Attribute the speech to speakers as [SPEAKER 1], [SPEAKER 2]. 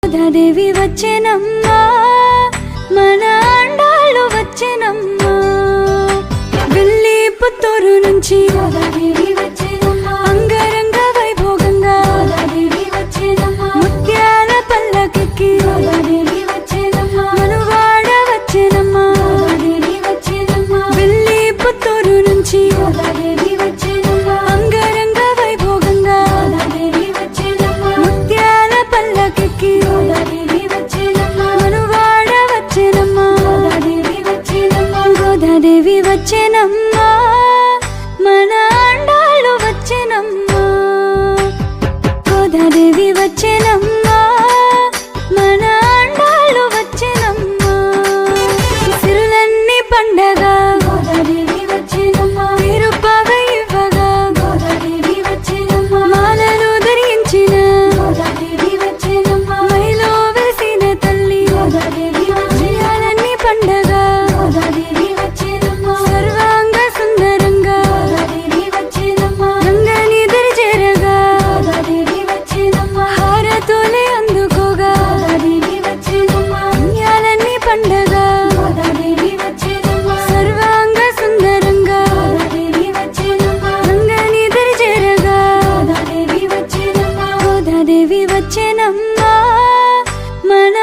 [SPEAKER 1] దేవి వచ్చెనమ్మా మన అండాలు వచ్చెనమ్మా వెళ్ళి పుత్తూరు నుంచి దేవి వచ్చెనమ్మా అంగరంగ వైభోగంగా దేవి వచ్చెనమ్మా ముత్యాల పల్లకికి దేవి వచ్చెనమ్మా మనువాడ వచ్చెనమ్మా దేవి వచ్చెనమ్మా వెళ్ళి పుత్తూరు నుంచి దేవి వచ్చెనమ్మా అంగరంగ వైభోగంగా దేవి వచ్చెనమ్మా ముత్యాల పల్లకికి దేవి వచ్చెనమ్మా మనువాడ వచ్చెనమ్మా దేవి వచ్చెనమ్మా గోదాదేవి వచ్చెనమ్మా మన అండాలు వచ్చెనమ్మా గోదాదేవి వచ్చెనమ్మా మన అండాలు వచ్చెనమ్మా సిరులన్నీ పండగ గోదాదేవి వచ్చెనమ్మా తిరుపవ ఇవ్వగా గోదాదేవి వచ్చెనమ్మా మాలలు ధరించిన గోదాదేవి వచ్చెనమ్మా మైలో వెలిసిన తల్లి గోదాదేవి వచ్చెనమ్మా పండగ గోదాదేవి వచ్చెనమ్మా సర్వాంగ సుందరంగా గోదాదేవి వచ్చెనమ్మా గంగని దరిచేరగా గోదాదేవి వచ్చెనమ్మా హారతులే అందుకోగా గోదాదేవి వచ్చెనమ్మా పుణ్యాలన్నీ పండగ గోదాదేవి వచ్చెనమ్మా సర్వాంగ సుందరంగా గోదాదేవి వచ్చెనమ్మా గంగని దరిచేరగా గోదాదేవి వచ్చెనమ్మా గోదాదేవి వచ్చెనమ్మా మన